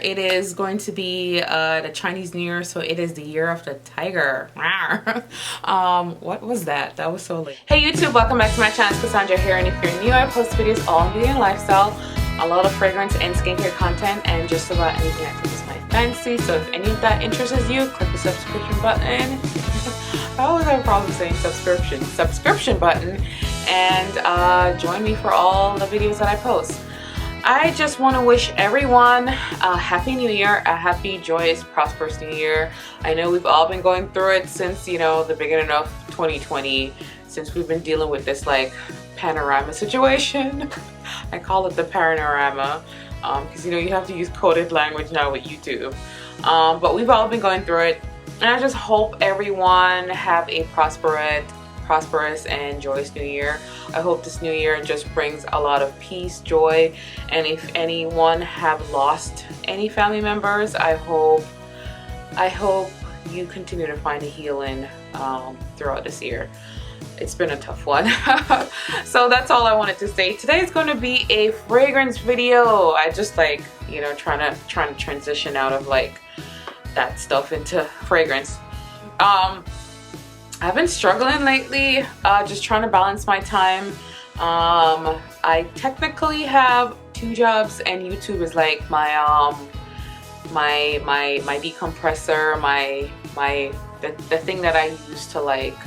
It is going to be the Chinese New Year, so it is the year of the tiger. What was that? That was so late. Hey YouTube, welcome back to my channel. It's Cassandra here, and if you're new, I post videos all on beauty and lifestyle, a lot of fragrance and skincare content, and just about anything that tickles my fancy. So if any of that interests you, click the subscription button. I always have a problem saying subscription button, and join me for all the videos that I post. I just want to wish everyone a happy new year, a happy, joyous, prosperous new year. I know we've all been going through it since, you know, the beginning of 2020, since we've been dealing with this like panorama situation. I call it the panorama because you know you have to use coded language now with YouTube. But we've all been going through it, and I just hope everyone have a prosperous and joyous new year. I hope this new year just brings a lot of peace, joy, and if anyone have lost any family members, I hope you continue to find a healing throughout this year. It's been a tough one. So that's all I wanted to say. Today is going to be a fragrance video. I just like, you know, trying to transition out of like that stuff into fragrance. I've been struggling lately, just trying to balance my time. I technically have 2 jobs, and YouTube is like my my decompressor, the thing that I use to, like,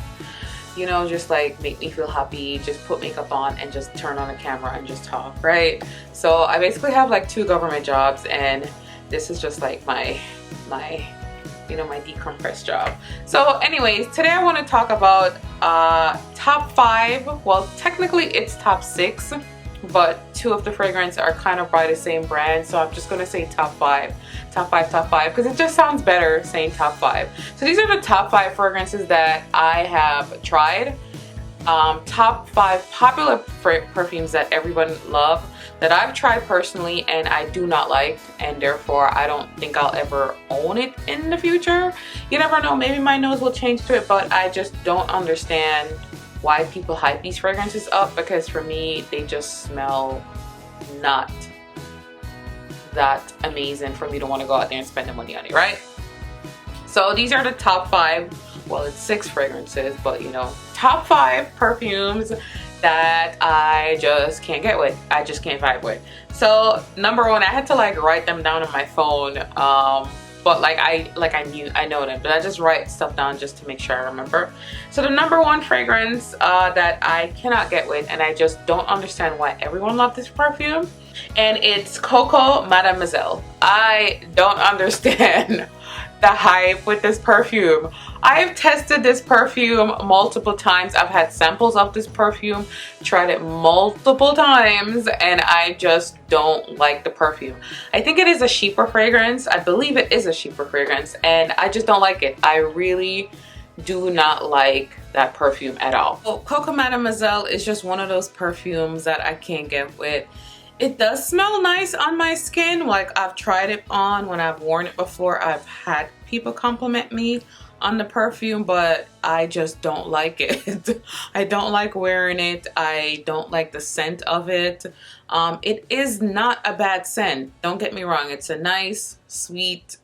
you know, just like make me feel happy, just put makeup on and just turn on the camera and just talk, right? So I basically have like 2 government jobs, and this is just like my you know, my decompressed job. So anyways, today I want to talk about top 5. Well, technically it's top 6, but 2 of the fragrances are kind of by the same brand, so I'm just going to say top 5, because it just sounds better saying top 5. So these are the top 5 fragrances that I have tried. Top 5 popular perfumes that everyone loves, that I've tried personally and I do not like, and therefore I don't think I'll ever own it in the future. You never know, maybe my nose will change to it, but I just don't understand why people hype these fragrances up, because for me they just smell not that amazing for me to want to go out there and spend the money on it, right? So these are the top 5, well, it's 6 fragrances, but you know, top 5 perfumes that I just can't get with. I just can't vibe with. So number 1, I had to like write them down on my phone, but like I know them, but I just write stuff down just to make sure I remember. So the number 1 fragrance that I cannot get with, and I just don't understand why everyone loves this perfume, and it's Coco Mademoiselle. I don't understand the hype with this perfume. I've tested this perfume multiple times. I've had samples of this perfume, tried it multiple times, and I just don't like the perfume. I think it is a cheaper fragrance. I believe it is a cheaper fragrance, and I just don't like it. I really do not like that perfume at all. Well, Coco Mademoiselle is just one of those perfumes that I can't get with. It does smell nice on my skin. Like, I've tried it on when I've worn it before. I've had people compliment me on the perfume, but I just don't like it. I don't like wearing it. I don't like the scent of it. It is not a bad scent. Don't get me wrong. It's a nice, sweet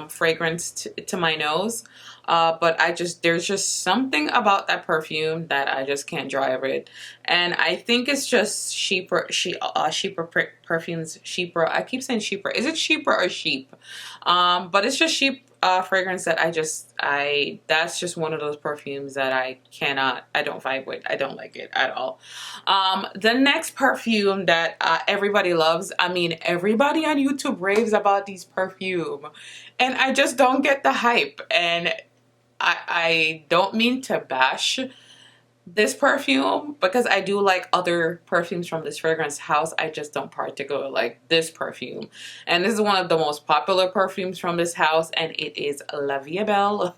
fragrance to my nose. But there's just something about that perfume that I just can't drive with, and I think it's just cheaper perfumes. Cheaper. I keep saying cheaper. Is it cheaper or sheep? But it's just cheap fragrance that that's just one of those perfumes that I don't vibe with. I don't like it at all. The next perfume that everybody loves. I mean, everybody on YouTube raves about these perfume, and I just don't get the hype. And I don't mean to bash this perfume, because I do like other perfumes from this fragrance house. I just don't particularly like this perfume. And this is one of the most popular perfumes from this house, and it is Vie Est Belle.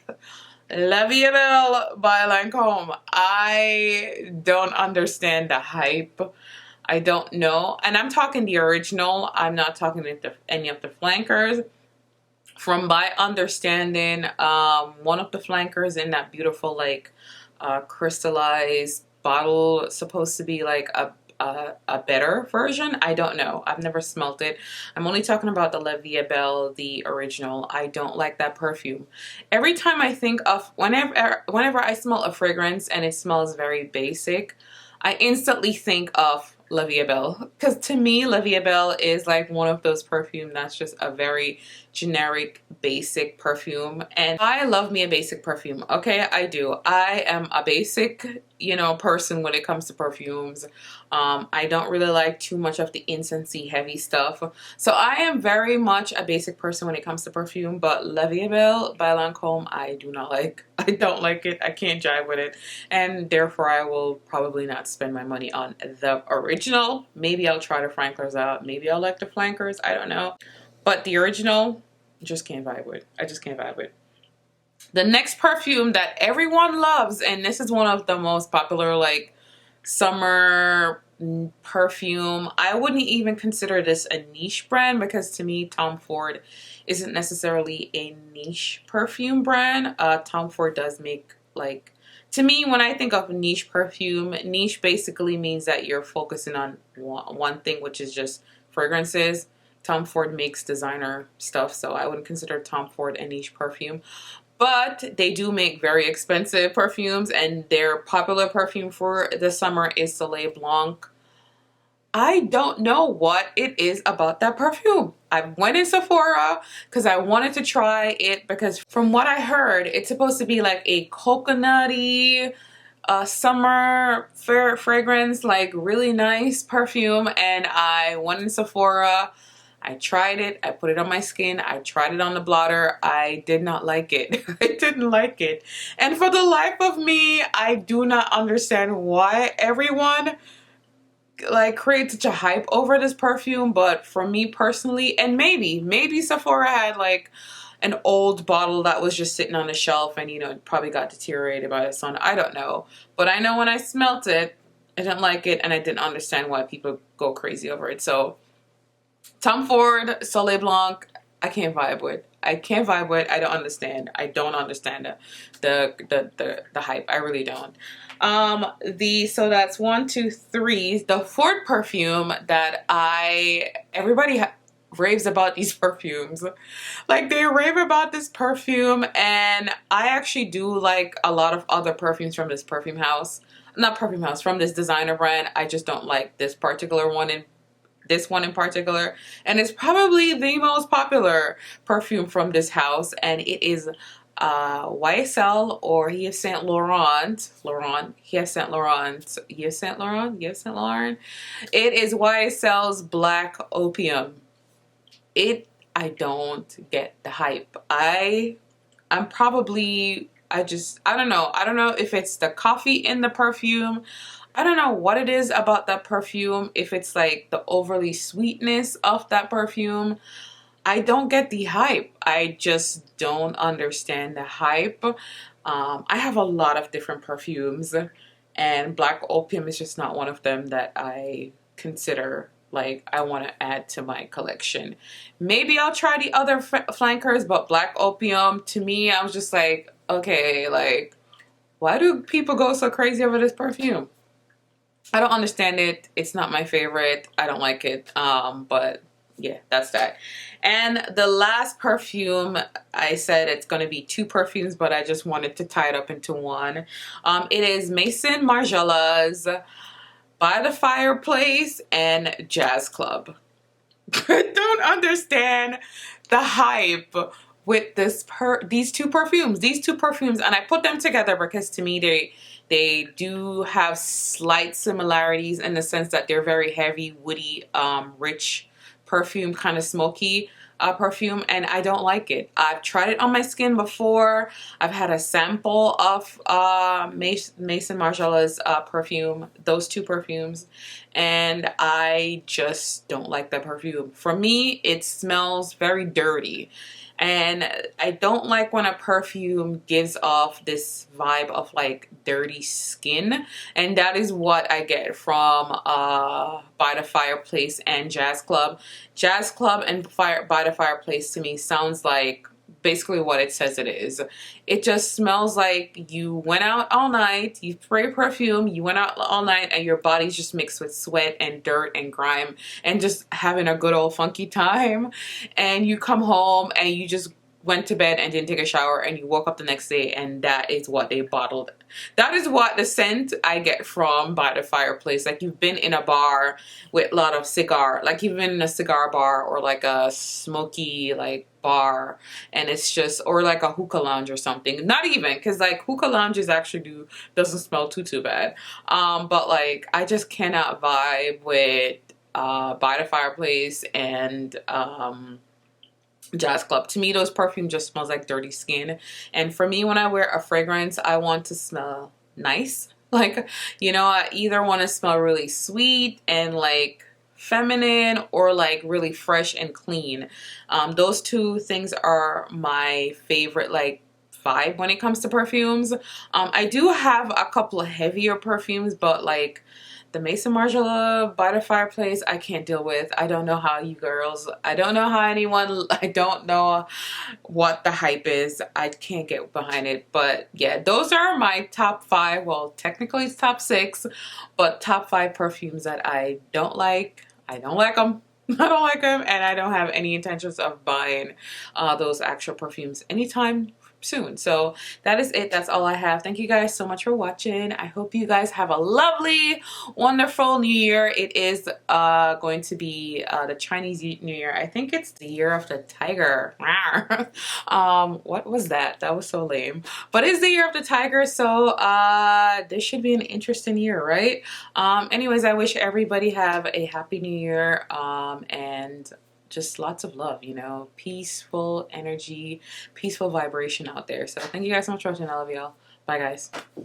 Vie Est Belle by Lancôme. I don't understand the hype. I don't know. And I'm talking the original. I'm not talking any of the flankers. From my understanding, one of the flankers in that beautiful like crystallized bottle, supposed to be like a better version. I don't know. I've never smelt it. I'm only talking about the Vie Est Belle, the original. I don't like that perfume. Every time I think of, whenever I smell a fragrance and it smells very basic, I instantly think of Vie Est Belle, because to me Vie Est Belle is like one of those perfumes that's just a very generic basic perfume, and I love me a basic perfume. Okay, I do. I am a basic, you know, person when it comes to perfumes. I don't really like too much of the incensey heavy stuff, so I am very much a basic person when it comes to perfume. But Vie Est Belle by Lancome, I do not like. I don't like it. I can't jive with it, and therefore I will probably not spend my money on the original. Maybe I'll try the flankers out. Maybe I'll like the flankers. I don't know. But the original, just can't vibe with. I just can't vibe with. The next perfume that everyone loves, and this is one of the most popular like summer perfume. I wouldn't even consider this a niche brand, because to me Tom Ford isn't necessarily a niche perfume brand. Tom Ford does make, like, to me, when I think of niche perfume, niche basically means that you're focusing on one thing, which is just fragrances. Tom Ford makes designer stuff, so I wouldn't consider Tom Ford a niche perfume. But they do make very expensive perfumes, and their popular perfume for the summer is Soleil Blanc. I don't know what it is about that perfume. I went in Sephora because I wanted to try it, because from what I heard, it's supposed to be like a coconutty summer fragrance, like really nice perfume. And I went in Sephora, I tried it, I put it on my skin, I tried it on the blotter. I did not like it. I didn't like it. And for the life of me, I do not understand why everyone like create such a hype over this perfume. But for me personally, and maybe Sephora had like an old bottle that was just sitting on the shelf and, you know, it probably got deteriorated by the sun. I don't know. But I know when I smelt it, I didn't like it, and I didn't understand why people go crazy over it. So Tom Ford, Soleil Blanc, I can't vibe with. I can't vibe with. I don't understand. I don't understand the hype. I really don't. So that's 1, 2, 3. The fourth perfume that everybody raves about these perfumes. Like, they rave about this perfume, and I actually do like a lot of other perfumes from this perfume house. Not perfume house, from this designer brand. I just don't like this particular one in particular, and it's probably the most popular perfume from this house, and it is YSL or Yves Saint Laurent. Yves Saint Laurent. It is YSL's Black Opium. I don't get the hype. I don't know. I don't know if it's the coffee in the perfume. I don't know what it is about that perfume. If it's like the overly sweetness of that perfume. I don't get the hype. I just don't understand the hype. I have a lot of different perfumes, and Black Opium is just not one of them that I consider like I want to add to my collection. Maybe I'll try the other flankers, but Black Opium, to me, I was just like, okay, like, why do people go so crazy over this perfume? I don't understand it. It's not my favorite. I don't like it. But yeah, that's that. And the last perfume, I said it's going to be 2 perfumes, but I just wanted to tie it up into one. It is Maison Margiela's By the Fireplace and Jazz Club. I don't understand the hype with these two perfumes. And I put them together because to me they do have slight similarities in the sense that they're very heavy, woody, rich perfume, kind of smoky perfume, and I don't like it. I've tried it on my skin before. I've had a sample of Maison Margiela's perfume, those 2 perfumes, and I just don't like that perfume. For me, it smells very dirty. And I don't like when a perfume gives off this vibe of like dirty skin. And that is what I get from By the Fireplace and Jazz Club. Jazz Club and By the Fireplace to me sounds like basically what it says it is. It just smells like you went out all night, you spray perfume, you went out all night, and your body's just mixed with sweat and dirt and grime and just having a good old funky time. And you come home and you just went to bed and didn't take a shower, and you woke up the next day, and that is what they bottled. That is what the scent I get from By the Fireplace. Like, you've been in a bar with a lot of cigar, like you've been in a cigar bar or like a smoky like bar, and it's just, or like a hookah lounge or something. Not even, because like hookah lounges actually doesn't smell too bad. But like, I just cannot vibe with By the Fireplace and Jazz Club. To me, those perfume just smells like dirty skin. And for me, when I wear a fragrance, I want to smell nice. Like, you know, I either want to smell really sweet and like feminine, or like really fresh and clean. Those two things are my favorite like vibe when it comes to perfumes. I do have a couple of heavier perfumes, but like the Maison Margiela By the Fireplace, I can't deal with. I don't know how you girls, I don't know how anyone, I don't know what the hype is. I can't get behind it. But yeah, those are my top 5. Well, technically it's top 6, but top 5 perfumes that I don't like. I don't like them. I don't like them, and I don't have any intentions of buying those actual perfumes anytime soon. So that is it. That's all I have. Thank you guys so much for watching. I hope you guys have a lovely, wonderful new year. It is going to be the Chinese New Year. I think it's the year of the tiger. What was that? That was so lame. But it's the year of the tiger, so this should be an interesting year, right? Anyways, I wish everybody have a happy new year, and just lots of love, you know, peaceful energy, peaceful vibration out there. So thank you guys so much for watching. I love y'all. Bye guys.